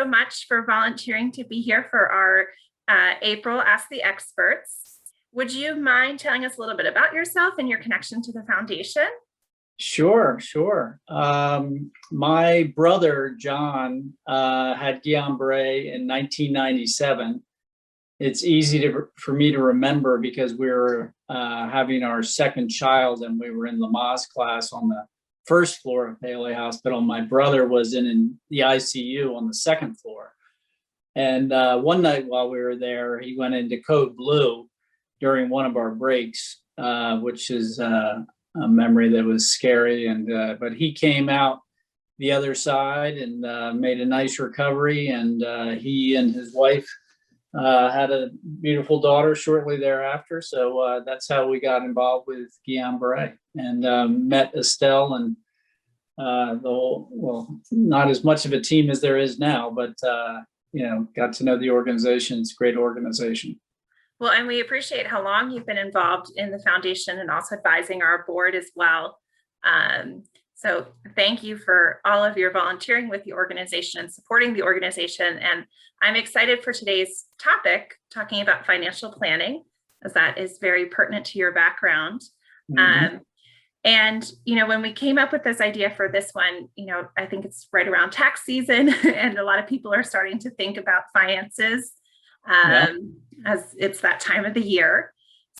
so much for volunteering to be here for our April Ask the Experts. Would you mind telling us a little bit about yourself and your connection to the foundation? Sure. My brother, John, had Guillain-Barré in 1997. It's easy for me to remember because we were having our second child and we were in Lamaze class on the first floor of Paley Hospital. My brother was in the ICU on the second floor. And one night while we were there, he went into code blue during one of our breaks, which is a memory that was scary. But he came out the other side and made a nice recovery. And he and his wife had a beautiful daughter shortly thereafter. So that's how we got involved with Guillain-Barré and met Estelle and the whole, well, not as much of a team as there is now, but got to know the organization. It's a great organization. Well, and we appreciate how long you've been involved in the foundation and also advising our board as well. So thank you for all of your volunteering with the organization and supporting the organization. And I'm excited for today's topic, talking about financial planning, as that is very pertinent to your background. Mm-hmm. And, when we came up with this idea for this one, I think it's right around tax season and a lot of people are starting to think about finances as it's that time of the year.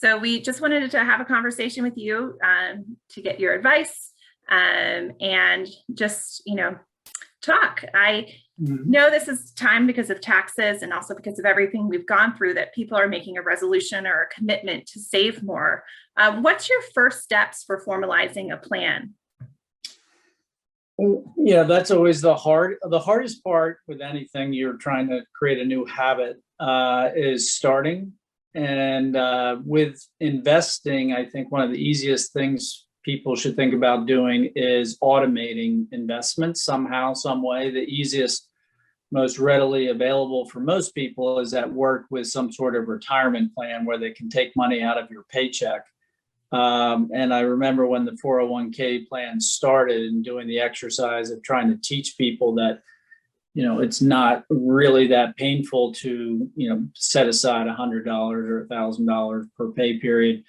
So we just wanted to have a conversation with you to get your advice and just, talk. I know this is time because of taxes and also because of everything we've gone through that people are making a resolution or a commitment to save more. What's your first steps for formalizing a plan? Yeah, that's always the hardest part with anything you're trying to create a new habit is starting. And with investing, I think one of the easiest things people should think about doing is automating investments somehow, some way. The easiest, most readily available for most people is at work with some sort of retirement plan where they can take money out of your paycheck. And I remember when the 401k plan started and doing the exercise of trying to teach people that, it's not really that painful to, set aside $100 or $1,000 per pay period.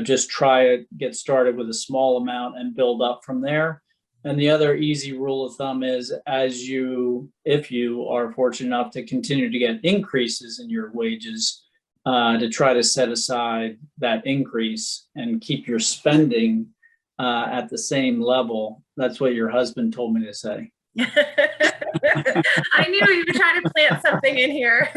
Just try it, get started with a small amount and build up from there. And the other easy rule of thumb is if you are fortunate enough to continue to get increases in your wages, to try to set aside that increase and keep your spending at the same level. That's what your husband told me to say. I knew you were trying to plant something in here.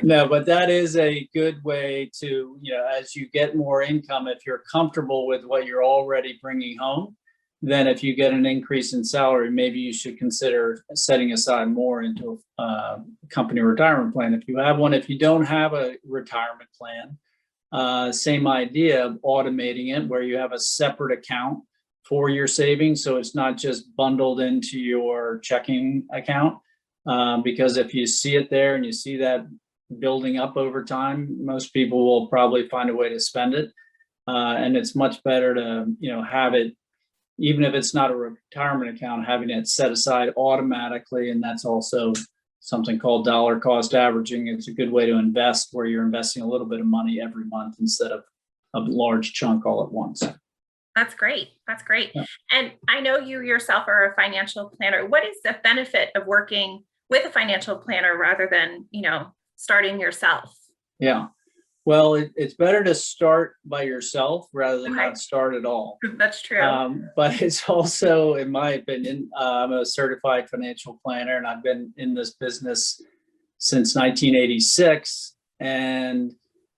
No, but that is a good way to, as you get more income, if you're comfortable with what you're already bringing home, then if you get an increase in salary, maybe you should consider setting aside more into a company retirement plan. If you have one, if you don't have a retirement plan, same idea of automating it where you have a separate account for your savings. So it's not just bundled into your checking account. Because if you see it there and you see that building up over time, most people will probably find a way to spend it. And it's much better to, have it, even if it's not a retirement account, having it set aside automatically. And that's also something called dollar cost averaging. It's a good way to invest where you're investing a little bit of money every month instead of a large chunk all at once. That's great. Yeah. And I know you yourself are a financial planner. What is the benefit of working with a financial planner rather than, starting yourself? Yeah. Well, it's better to start by yourself rather than not start at all. That's true. But it's also, in my opinion, I'm a certified financial planner and I've been in this business since 1986. And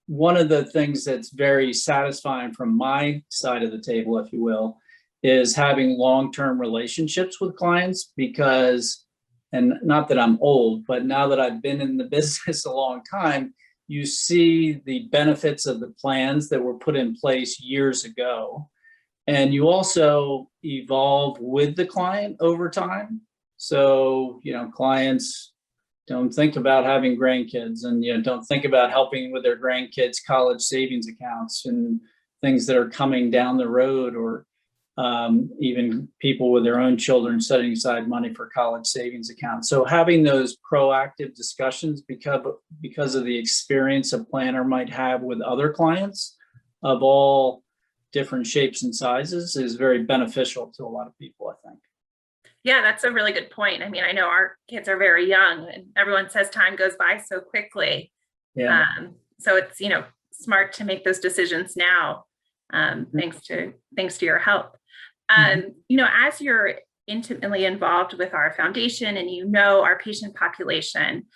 one of the things that's very satisfying from my side of the table, if you will, is having long-term relationships with clients because, and not that I'm old, but now that I've been in the business a long time, you see the benefits of the plans that were put in place years ago. And you also evolve with the client over time. So, clients don't think about having grandkids and, don't think about helping with their grandkids' college savings accounts and things that are coming down the road or even people with their own children setting aside money for college savings accounts. So having those proactive discussions because of the experience a planner might have with other clients of all different shapes and sizes is very beneficial to a lot of people, I think. Yeah, that's a really good point. I mean, I know our kids are very young and everyone says time goes by so quickly. Yeah. So it's, smart to make those decisions now, thanks to your help. As you're intimately involved with our foundation and our patient population,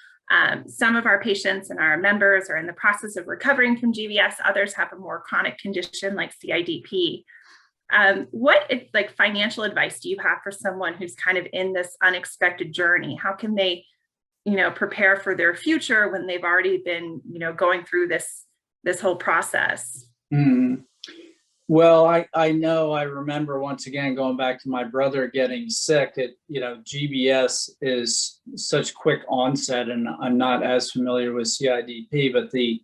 some of our patients and our members are in the process of recovering from GBS. Others have a more chronic condition like CIDP. What financial advice do you have for someone who's kind of in this unexpected journey? How can they, prepare for their future when they've already been, going through this whole process? Well, I remember once again, going back to my brother getting sick, GBS is such quick onset, and I'm not as familiar with CIDP, but the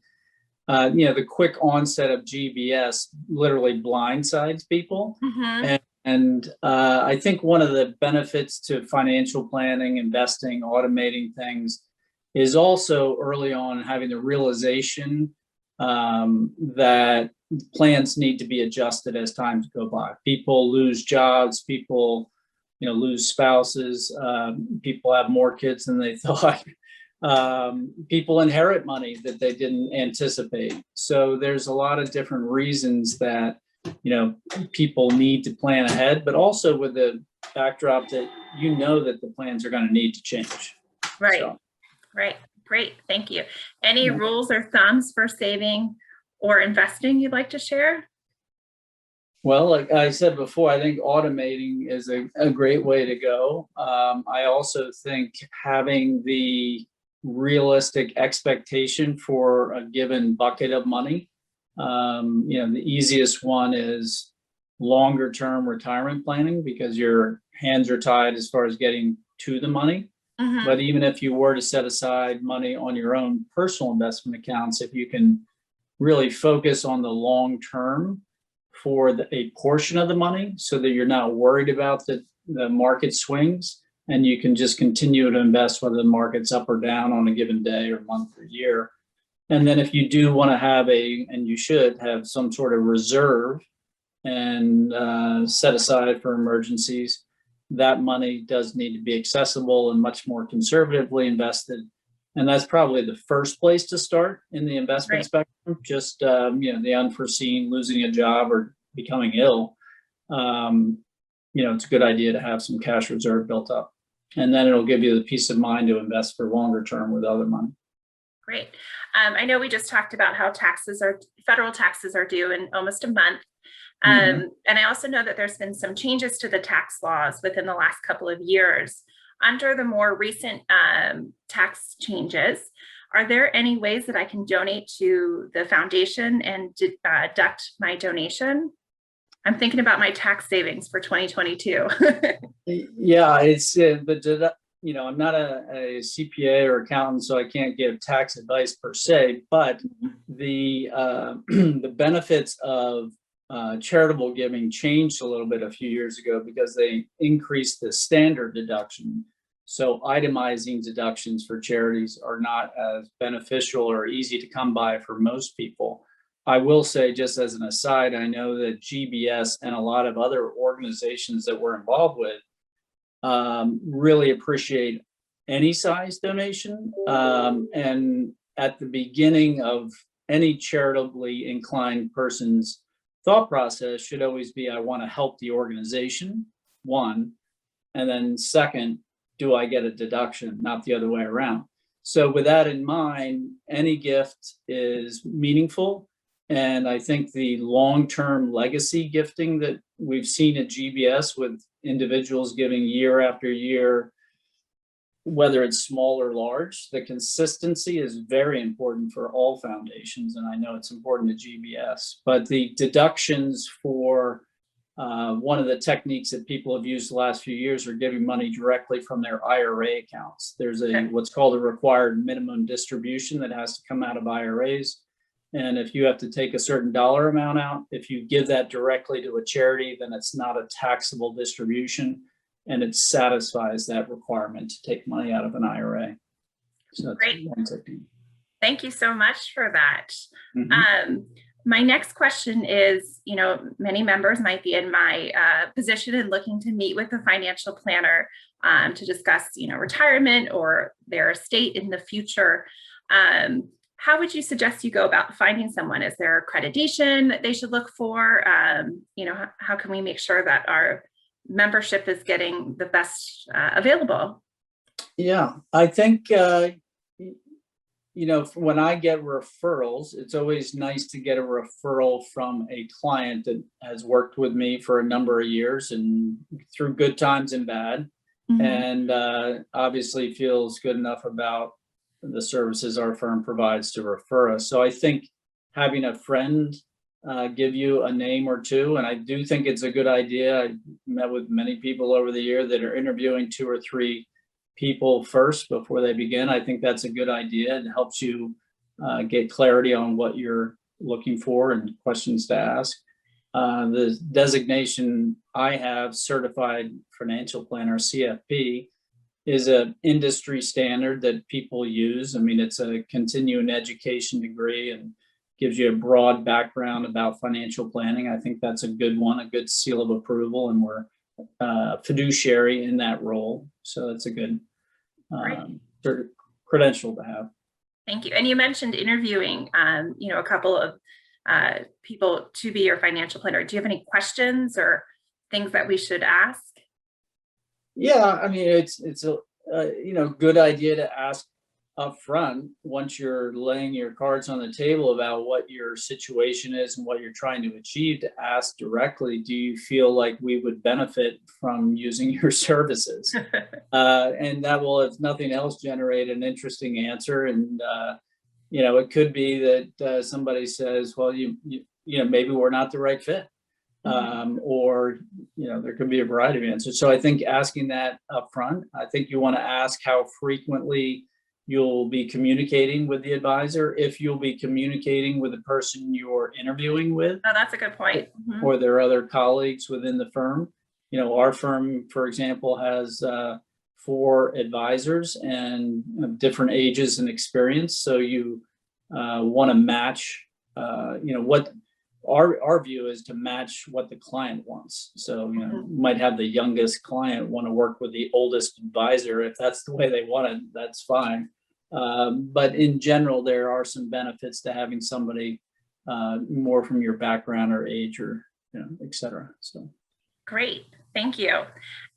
quick onset of GBS literally blindsides people. And I think one of the benefits to financial planning, investing, automating things is also early on having the realization that plans need to be adjusted as times go by. People lose jobs, people lose spouses, people have more kids than they thought. People inherit money that they didn't anticipate. So there's a lot of different reasons that people need to plan ahead, but also with the backdrop that that the plans are going to need to change. Right. Right. Great. Thank you. Any rules or thumbs for saving or investing you'd like to share? Well, like I said before, I think automating is a great way to go. I also think having the realistic expectation for a given bucket of money. The easiest one is longer term retirement planning because your hands are tied as far as getting to the money. But even if you were to set aside money on your own personal investment accounts, if you can really focus on the long term for a portion of the money so that you're not worried about the market swings, and you can just continue to invest whether the market's up or down on a given day or month or year. And then if you do want to have and you should have some sort of reserve and set aside for emergencies, that money does need to be accessible and much more conservatively invested. And that's probably the first place to start in the investment spectrum. Just, the unforeseen, losing a job or becoming ill. It's a good idea to have some cash reserve built up. And then it'll give you the peace of mind to invest for longer term with other money. Great. I know we just talked about how federal taxes are due in almost a month. And I also know that there's been some changes to the tax laws within the last couple of years. Under the more recent tax changes, are there any ways that I can donate to the foundation and deduct my donation? I'm thinking about my tax savings for 2022. Yeah, I'm not a CPA or accountant, so I can't give tax advice per se, but the benefits of charitable giving changed a little bit a few years ago because they increased the standard deduction. So itemizing deductions for charities are not as beneficial or easy to come by for most people. I will say, just as an aside, I know that GBS and a lot of other organizations that we're involved with really appreciate any size donation. And at the beginning of any charitably inclined person's thought process should always be, I want to help the organization, one, and then second, do I get a deduction, not the other way around. So with that in mind, any gift is meaningful. And I think the long-term legacy gifting that we've seen at GBS with individuals giving year after year, whether it's small or large, the consistency is very important for all foundations. And I know it's important to GBS, but the deductions for one of the techniques that people have used the last few years are giving money directly from their IRA accounts. There's what's called a required minimum distribution that has to come out of IRAs. And if you have to take a certain dollar amount out, if you give that directly to a charity, then it's not a taxable distribution, and it satisfies that requirement to take money out of an IRA. So that's Great. one technique. Thank you so much for that. Mm-hmm. My next question is, many members might be in my position and looking to meet with a financial planner to discuss, retirement or their estate in the future. How would you suggest you go about finding someone? Is there accreditation that they should look for? How can we make sure that our membership is getting the best available? Yeah, I think, when I get referrals, it's always nice to get a referral from a client that has worked with me for a number of years and through good times and bad, Mhm. and obviously feels good enough about the services our firm provides to refer us. So I think having a friend give you a name or two, and I do think it's a good idea. I met with many people over the year that are interviewing 2 or 3 people first before they begin. I think that's a good idea. It helps you get clarity on what you're looking for and questions to ask. The designation I have, Certified Financial Planner, CFP, is an industry standard that people use. I mean, it's a continuing education degree and gives you a broad background about financial planning. I think that's a good one, a good seal of approval, and we're fiduciary in that role. So that's a good sort of credential to have. Thank you. And you mentioned interviewing, a couple of people to be your financial planner. Do you have any questions or things that we should ask? Yeah, I mean, it's a good idea to ask up front once you're laying your cards on the table about what your situation is and what you're trying to achieve, to ask directly, do you feel like we would benefit from using your services? And that will, if nothing else, generate an interesting answer. And it could be that somebody says, well, maybe we're not the right fit. Or there could be a variety of answers. So I think asking that up front, I think you want to ask how frequently you'll be communicating with the advisor, if you'll be communicating with the person you're interviewing with. Oh, that's a good point. Or their other colleagues within the firm. Our firm, for example, has 4 advisors and different ages and experience. So you want to match, what our view is to match what the client wants. So, you might have the youngest client want to work with the oldest advisor. If that's the way they want it, that's fine. But in general, there are some benefits to having somebody more from your background or age or, et cetera. So. Great. Thank you.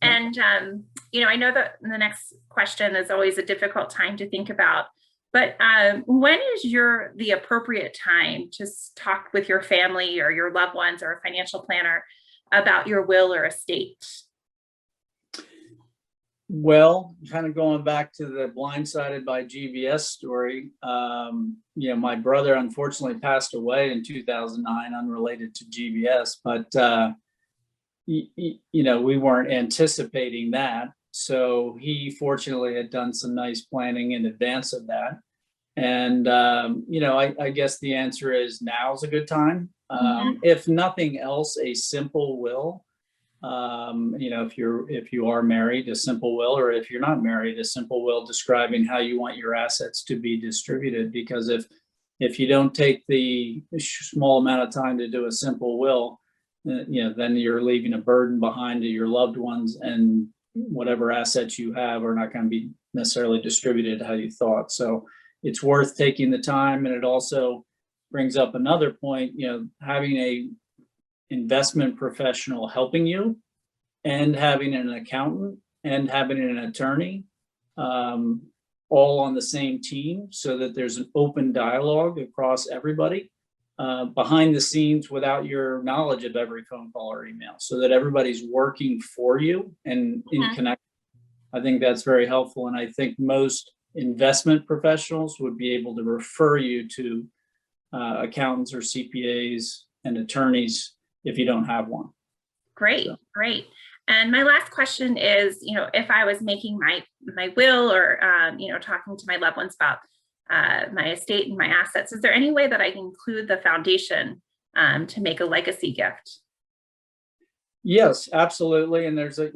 And, I know that the next question is always a difficult time to think about, but when is the appropriate time to talk with your family or your loved ones or a financial planner about your will or estate? Well, kind of going back to the Blindsided by GBS story, my brother unfortunately passed away in 2009, unrelated to GBS, but we weren't anticipating that. So he fortunately had done some nice planning in advance of that. And, I guess the answer is now's a good time. If nothing else, a simple will. If you are married, a simple will, or if you're not married, a simple will describing how you want your assets to be distributed. Because if you don't take the small amount of time to do a simple will, then you're leaving a burden behind to your loved ones, and whatever assets you have are not going to be necessarily distributed how you thought. So it's worth taking the time. And it also brings up another point, having a investment professional helping you, and having an accountant and having an attorney, all on the same team, so that there's an open dialogue across everybody, behind the scenes, without your knowledge of every phone call or email, so that everybody's working for you and in connection. I think that's very helpful. And I think most investment professionals would be able to refer you to accountants or CPAs and attorneys if you don't have one. Great, great. And my last question is, if I was making my will or, talking to my loved ones about my estate and my assets. Is there any way that I can include the foundation to make a legacy gift? Yes, absolutely. And there's a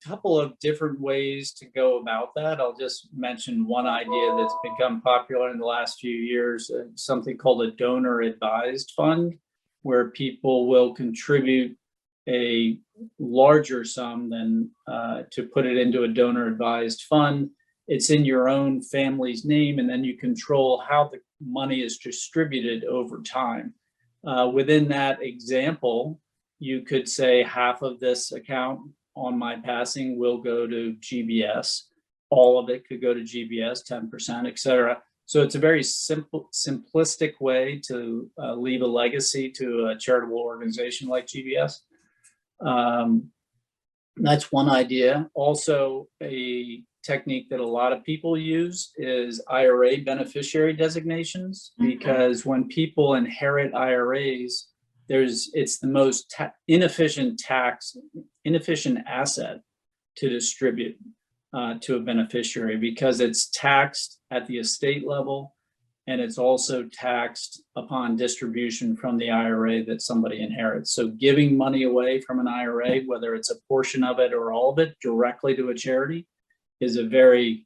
couple of different ways to go about that. I'll just mention one idea that's become popular in the last few years, something called a donor advised fund, where people will contribute a larger sum than to put it into a donor advised fund. It's in your own family's name, and then you control how the money is distributed over time. Within that example, you could say half of this account on my passing will go to GBS. All of it could go to GBS, 10%, et cetera. So it's a very simplistic way to leave a legacy to a charitable organization like GBS. That's one idea. Also, a technique that a lot of people use is IRA beneficiary designations, because when people inherit IRAs, it's the most inefficient asset to distribute to a beneficiary, because it's taxed at the estate level, and it's also taxed upon distribution from the IRA that somebody inherits. So giving money away from an IRA, whether it's a portion of it or all of it, directly to a charity, is a very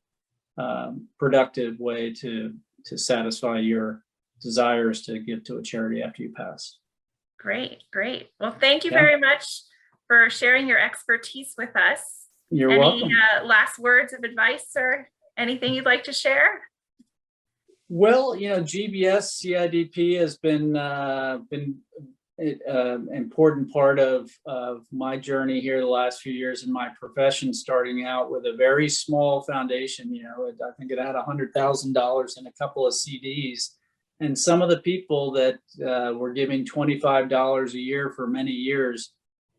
productive way to satisfy your desires to give to a charity after you pass. Great, great. Well, thank you very much for sharing your expertise with us. You're welcome. Any last words of advice or anything you'd like to share? Well, GBS-CIDP has been an important part of my journey here the last few years in my profession, starting out with a very small foundation. I think it had $100,000 in a couple of CDs. And some of the people that were giving $25 a year for many years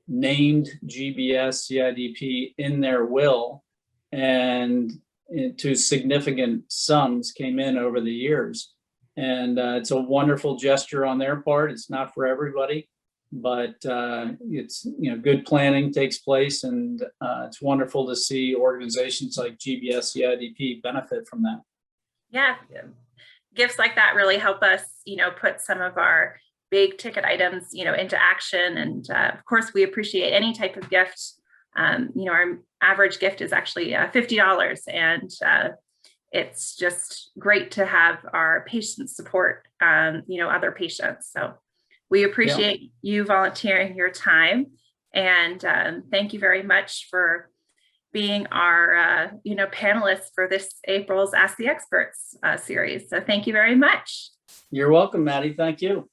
named GBS-CIDP in their will, and to significant sums came in over the years. And it's a wonderful gesture on their part. It's not for everybody, but it's good planning takes place, and it's wonderful to see organizations like GBS-CIDP benefit from that. Yeah. Gifts like that really help us, put some of our big ticket items, into action. And of course, we appreciate any type of gift. Our average gift is actually $50, and it's just great to have our patients support, other patients. So we appreciate you volunteering your time, and thank you very much for being our, panelists for this April's Ask the Experts series. So thank you very much. You're welcome, Maddie. Thank you.